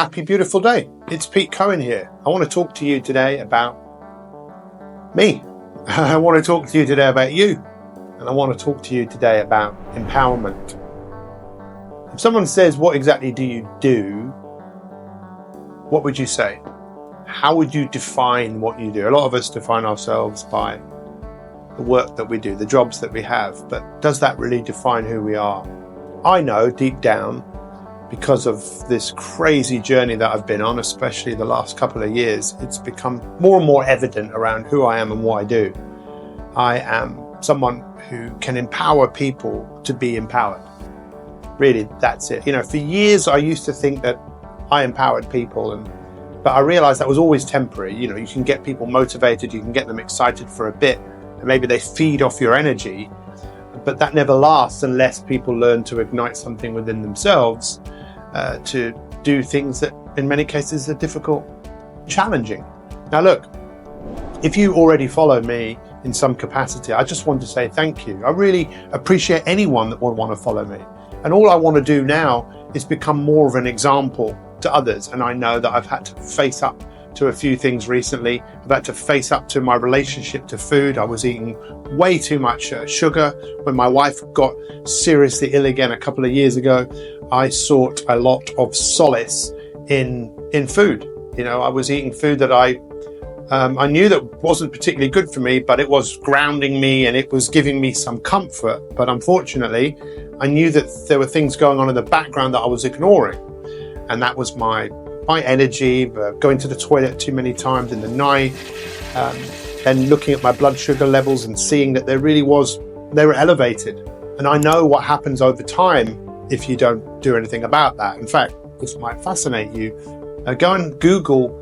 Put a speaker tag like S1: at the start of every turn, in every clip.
S1: Happy, beautiful day. It's Pete Cohen here. I want to talk to you today about me. I want to talk to you today about you. And I want to talk to you today about empowerment. If someone says, what exactly do you do? What would you say? How would you define what you do? A lot of us define ourselves by the work that we do, the jobs that we have. But does that really define who we are? I know deep down, because of this crazy journey that I've been on, especially the last couple of years, it's become more and more evident around who I am and what I do. I am someone who can empower people to be empowered. Really, that's it. For years I used to think that I empowered people, but I realized that was always temporary. You can get people motivated, you can get them excited for a bit, and maybe they feed off your energy, but that never lasts unless people learn to ignite something within themselves to do things that in many cases are difficult, challenging. Now look, if you already follow me in some capacity, I just want to say thank you. I really appreciate anyone that would want to follow me. And all I want to do now is become more of an example to others. And I know that I've had to face up to a few things recently. I've had to face up to my relationship to food. I was eating way too much sugar. When my wife got seriously ill again a couple of years ago, I sought a lot of solace in food. I was eating food that I knew that wasn't particularly good for me, but it was grounding me and it was giving me some comfort. But unfortunately, I knew that there were things going on in the background that I was ignoring. And that was my energy, going to the toilet too many times in the night, and looking at my blood sugar levels and seeing that they were elevated. And I know what happens over time if you don't do anything about that. In fact, this might fascinate you. Go and Google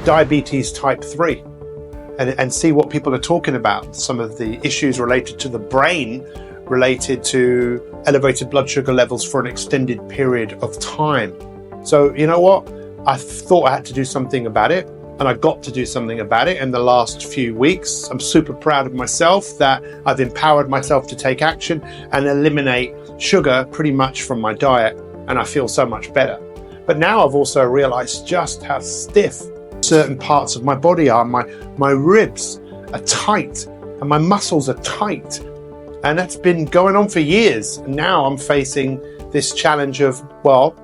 S1: diabetes type 3 and see what people are talking about. Some of the issues related to the brain, related to elevated blood sugar levels for an extended period of time. So you know what? I thought I had to do something about it, and I got to do something about it in the last few weeks. I'm super proud of myself that I've empowered myself to take action and eliminate sugar pretty much from my diet, and I feel so much better. But now I've also realized just how stiff certain parts of my body are. My ribs are tight and my muscles are tight, and that's been going on for years. And now I'm facing this challenge of, well,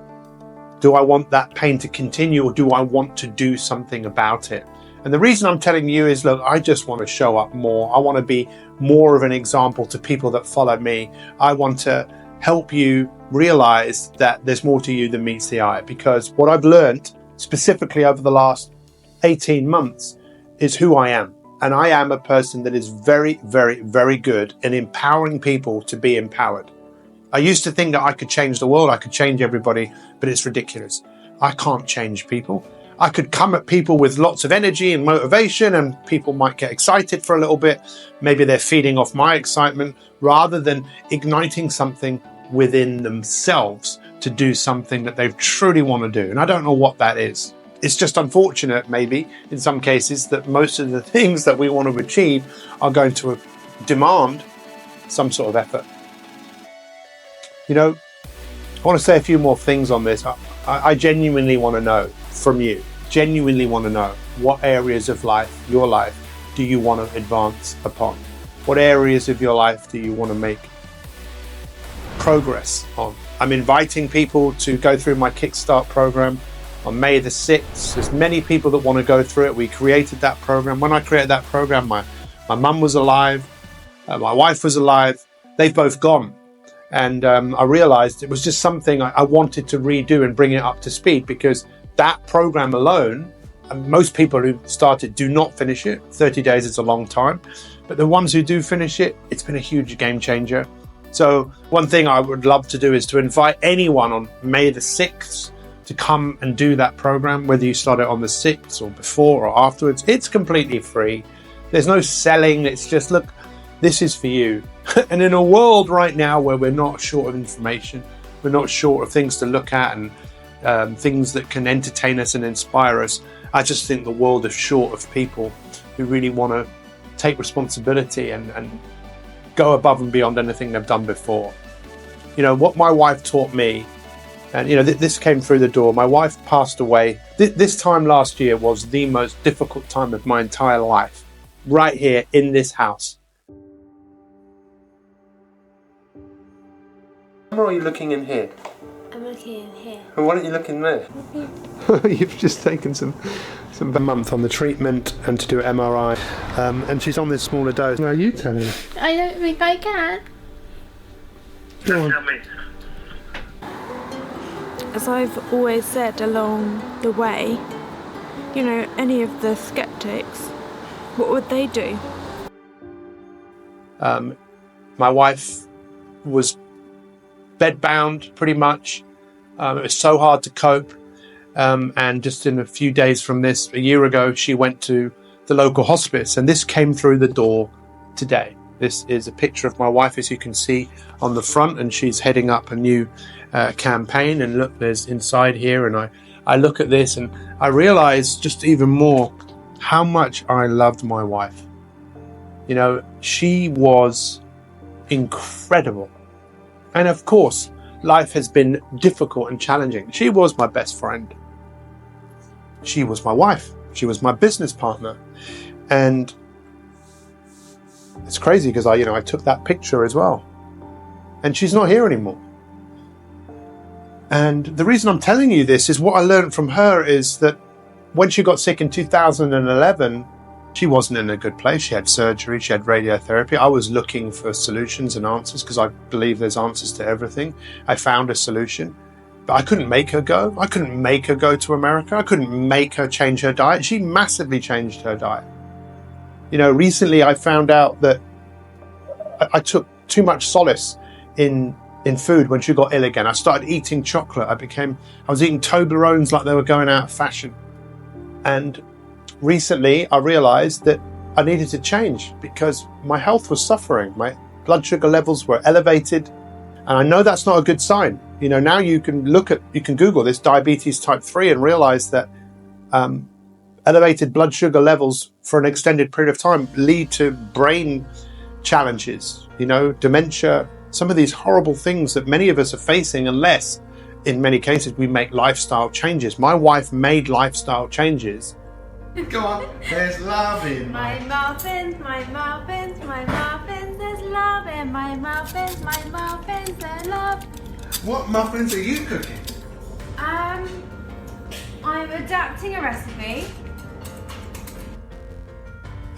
S1: do I want that pain to continue, or do I want to do something about it? And the reason I'm telling you is, look, I just want to show up more. I want to be more of an example to people that follow me. I want to help you realize that there's more to you than meets the eye, because what I've learned specifically over the last 18 months is who I am. And I am a person that is very, very, very good in empowering people to be empowered. I used to think that I could change the world, I could change everybody, but it's ridiculous. I can't change people. I could come at people with lots of energy and motivation, and people might get excited for a little bit. Maybe they're feeding off my excitement rather than igniting something within themselves to do something that they truly want to do. And I don't know what that is. It's just unfortunate, maybe, in some cases, that most of the things that we want to achieve are going to demand some sort of effort. I want to say a few more things on this. I genuinely want to know from you, genuinely want to know what areas of your life, do you want to advance upon? What areas of your life do you want to make progress on? I'm inviting people to go through my Kickstart program on May the 6th. There's many people that want to go through it. We created that program. When I created that program, my mum was alive, my wife was alive. They've both gone. And I realized it was just something I wanted to redo and bring it up to speed, because that program alone, and most people who start it do not finish it. 30 days is a long time. But the ones who do finish it, it's been a huge game changer. So one thing I would love to do is to invite anyone on May the 6th to come and do that program, whether you start it on the 6th or before or afterwards. It's completely free. There's no selling. It's just, look, this is for you. And in a world right now where we're not short of information, we're not short of things to look at and things that can entertain us and inspire us, I just think the world is short of people who really want to take responsibility and go above and beyond anything they've done before. What my wife taught me And this came through the door. My wife passed away. This time last year was the most difficult time of my entire life, right here in this house. Or are you looking in here?
S2: I'm looking in here.
S1: And why don't you look in there? You've just taken some month on the treatment and to do MRI, and she's on this smaller dose. Now you tell her.
S2: I don't think I can.
S1: Go on.
S3: Tell me. As I've always said along the way, any of the skeptics, what would they do?
S1: My wife was bedbound pretty much. It was so hard to cope. And just in a few days from this, a year ago, she went to the local hospice, and this came through the door today. This is a picture of my wife, as you can see on the front, and she's heading up a new campaign. And look, there's inside here, and I look at this and I realize just even more how much I loved my wife. She was incredible. And of course, life has been difficult and challenging. She was my best friend. She was my wife. She was my business partner. And it's crazy because I took that picture as well. And she's not here anymore. And the reason I'm telling you this is what I learned from her is that when she got sick in 2011, she wasn't in a good place. She had surgery, she had radiotherapy. I was looking for solutions and answers because I believe there's answers to everything. I found a solution, but I couldn't make her go. I couldn't make her go to America. I couldn't make her change her diet. She massively changed her diet. Recently I found out that I took too much solace in food when she got ill again. I started eating chocolate. I was eating Toblerones like they were going out of fashion. And recently I realized that I needed to change because my health was suffering. My blood sugar levels were elevated. And I know that's not a good sign. Now you can Google this diabetes type 3 and realize that elevated blood sugar levels for an extended period of time lead to brain challenges, dementia, some of these horrible things that many of us are facing unless, in many cases, we make lifestyle changes. My wife made lifestyle changes. Go on, there's love in
S2: my muffins, my muffins, my muffins, there's love in my muffins, there's love.
S1: What muffins are you cooking?
S2: I'm adapting a recipe.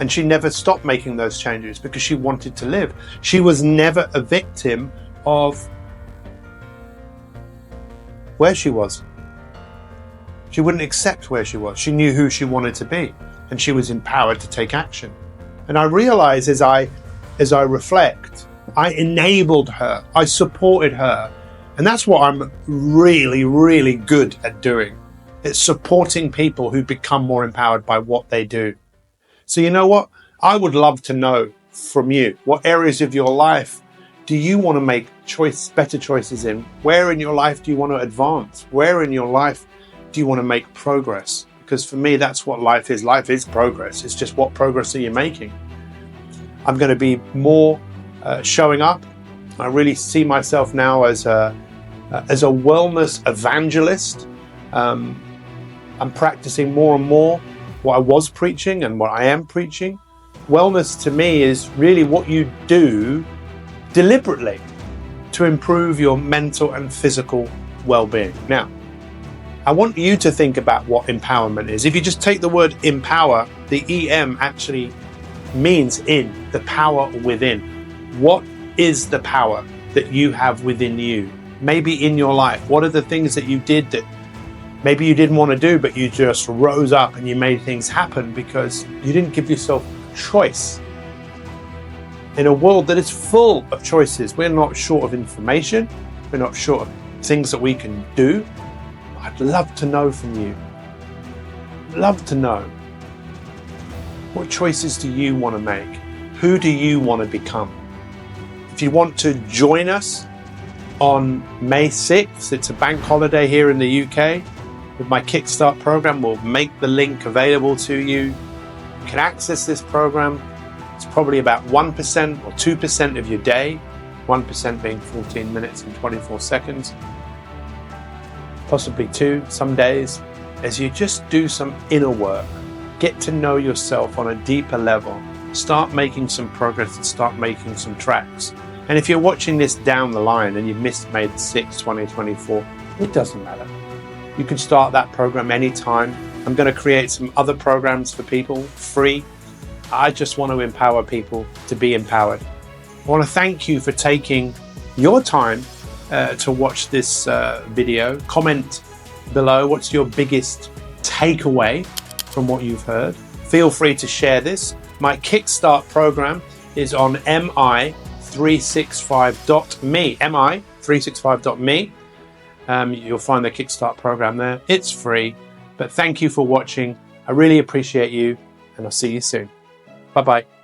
S1: And she never stopped making those changes because she wanted to live. She was never a victim of where she was. She wouldn't accept where she was. She knew who she wanted to be, and she was empowered to take action. And I realize as I reflect, I enabled her, I supported her. And that's what I'm really, really good at doing. It's supporting people who become more empowered by what they do. So you know what? I would love to know from you, what areas of your life do you want to make better choices in? Where in your life do you want to advance? Where in your life do you want to make progress? Because for me, that's what life is. Life is progress. It's just what progress are you making? I'm going to be more showing up. I really see myself now as a wellness evangelist. I'm practicing more and more what I was preaching and what I am preaching. Wellness to me is really what you do deliberately to improve your mental and physical well-being. Now, I want you to think about what empowerment is. If you just take the word empower, the EM actually means in, the power within. What is the power that you have within you? Maybe in your life, what are the things that you did that maybe you didn't want to do, but you just rose up and you made things happen because you didn't give yourself choice. In a world that is full of choices, we're not short of information, we're not short of things that we can do. I'd love to know from you. Love to know. What choices do you want to make? Who do you want to become? If you want to join us on May 6th, it's a bank holiday here in the UK. With my Kickstart program, we'll make the link available to you. You can access this program. It's probably about 1% or 2% of your day, 1% being 14 minutes and 24 seconds. possibly 2 some days, as you just do some inner work. Get to know yourself on a deeper level. Start making some progress and start making some tracks. And if you're watching this down the line and you've missed May 6, 2024, it doesn't matter. You can start that program anytime. I'm going to create some other programs for people, free. I just want to empower people to be empowered. I want to thank you for taking your time to watch this video. Comment below what's your biggest takeaway from what you've heard. Feel free to share this. My Kickstart program is on mi365.me. mi365.me. You'll find the Kickstart program there. It's free. But thank you for watching. I really appreciate you, and I'll see you soon. Bye-bye.